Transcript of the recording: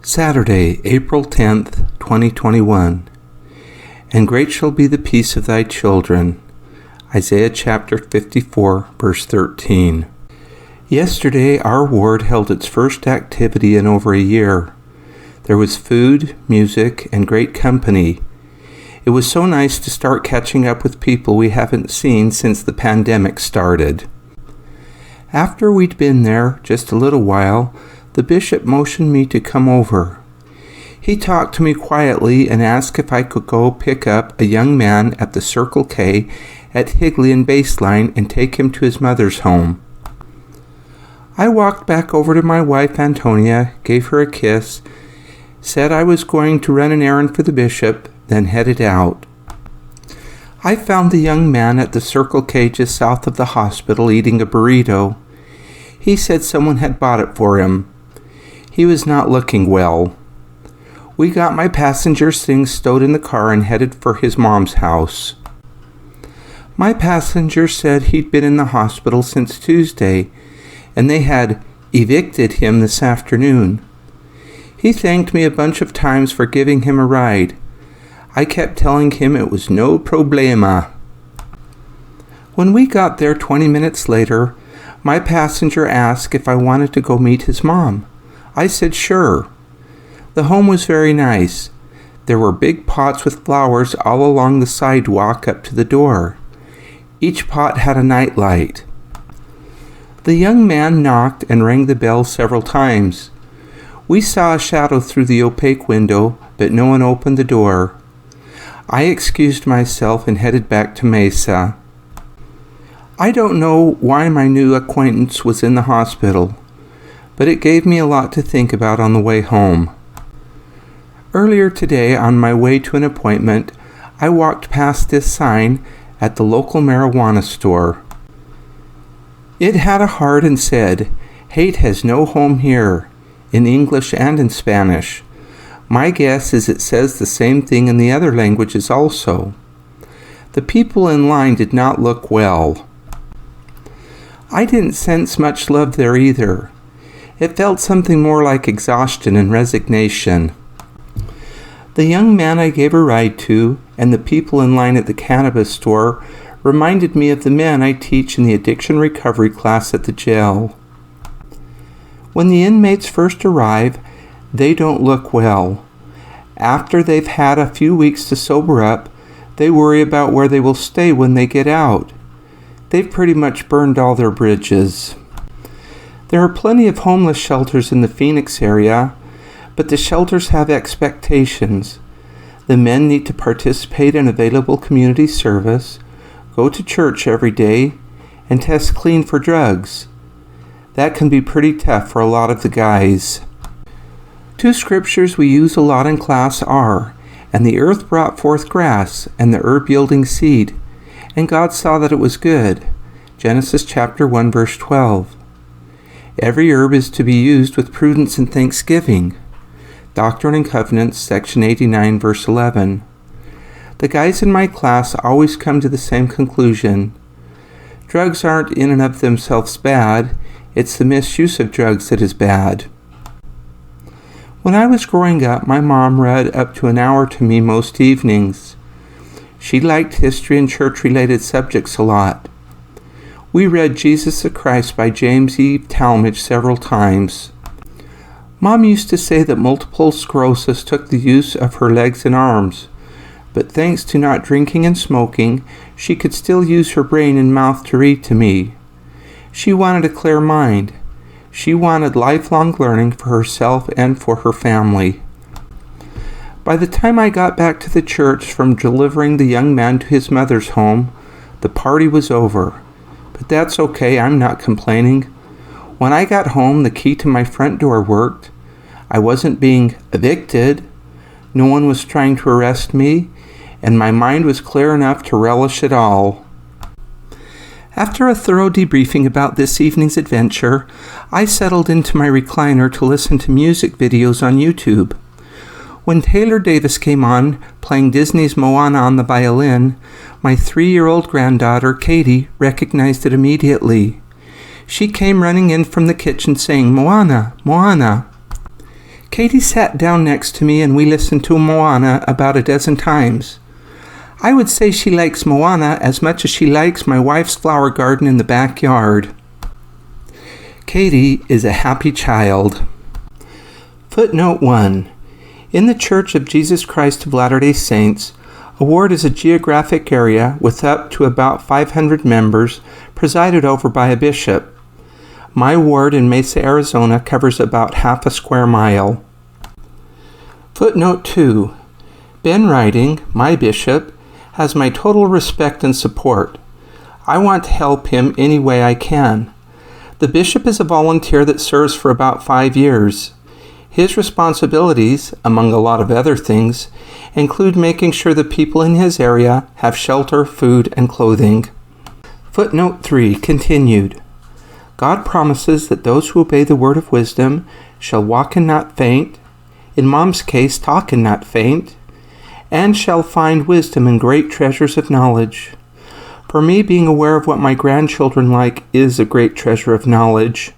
Saturday, April 10th, 2021. And great shall be the peace of thy children. Isaiah chapter 54, verse 13. Yesterday, our ward held its first activity in over a year. There was food, music, and great company. It was so nice to start catching up with people we haven't seen since the pandemic started. After we'd been there just a little while, the bishop motioned me to come over. He talked to me quietly and asked if I could go pick up a young man at the Circle K at Higley and Baseline and take him to his mother's home. I walked back over to my wife Antonia, gave her a kiss, said I was going to run an errand for the bishop, then headed out. I found the young man at the Circle K just south of the hospital eating a burrito. He said someone had bought it for him. He was not looking well. We got my passenger's things stowed in the car and headed for his mom's house. My passenger said he'd been in the hospital since Tuesday, and they had evicted him this afternoon. He thanked me a bunch of times for giving him a ride. I kept telling him it was no problema. When we got there 20 minutes later, my passenger asked if I wanted to go meet his mom. I said sure. The home was very nice. There were big pots with flowers all along the sidewalk up to the door. Each pot had a night light. The young man knocked and rang the bell several times. We saw a shadow through the opaque window, but no one opened the door. I excused myself and headed back to Mesa. I don't know why my new acquaintance was in the hospital, but it gave me a lot to think about on the way home. Earlier today, on my way to an appointment, I walked past this sign at the local marijuana store. It had a heart and said, "Hate has no home here," in English and in Spanish. My guess is it says the same thing in the other languages also. The people in line did not look well. I didn't sense much love there either. It felt something more like exhaustion and resignation. The young man I gave a ride to and the people in line at the cannabis store reminded me of the men I teach in the addiction recovery class at the jail. When the inmates first arrive, they don't look well. After they've had a few weeks to sober up, they worry about where they will stay when they get out. They've pretty much burned all their bridges. There are plenty of homeless shelters in the Phoenix area, but the shelters have expectations. The men need to participate in available community service, go to church every day, and test clean for drugs. That can be pretty tough for a lot of the guys. Two scriptures we use a lot in class are, "And the earth brought forth grass, and the herb yielding seed, and God saw that it was good." Genesis chapter 1, verse 12. Every herb is to be used with prudence and thanksgiving. Doctrine and Covenants, section 89, verse 11. The guys in my class always come to the same conclusion. Drugs aren't in and of themselves bad, it's the misuse of drugs that is bad. When I was growing up, my mom read up to an hour to me most evenings. She liked history and church-related subjects a lot. We read Jesus the Christ by James E. Talmage several times. Mom used to say that multiple sclerosis took the use of her legs and arms, but thanks to not drinking and smoking, she could still use her brain and mouth to read to me. She wanted a clear mind. She wanted lifelong learning for herself and for her family. By the time I got back to the church from delivering the young man to his mother's home, the party was over. But that's okay, I'm not complaining. When I got home, the key to my front door worked. I wasn't being evicted. No one was trying to arrest me, and my mind was clear enough to relish it all. After a thorough debriefing about this evening's adventure, I settled into my recliner to listen to music videos on YouTube. When Taylor Davis came on, playing Disney's Moana on the violin, my 3-year-old granddaughter, Katie, recognized it immediately. She came running in from the kitchen saying, "Moana, Moana." Katie sat down next to me and we listened to Moana about a dozen times. I would say she likes Moana as much as she likes my wife's flower garden in the backyard. Katie is a happy child. Footnote 1. In the Church of Jesus Christ of Latter-day Saints, a ward is a geographic area with up to about 500 members presided over by a bishop. My ward in Mesa, Arizona covers about half a square mile. Footnote 2. Ben Riding, my bishop, has my total respect and support. I want to help him any way I can. The bishop is a volunteer that serves for about 5 years. His responsibilities, among a lot of other things, include making sure the people in his area have shelter, food, and clothing. Footnote 3 continued. God promises that those who obey the word of wisdom shall walk and not faint, in Mom's case, talk and not faint, and shall find wisdom and great treasures of knowledge. For me, being aware of what my grandchildren like is a great treasure of knowledge.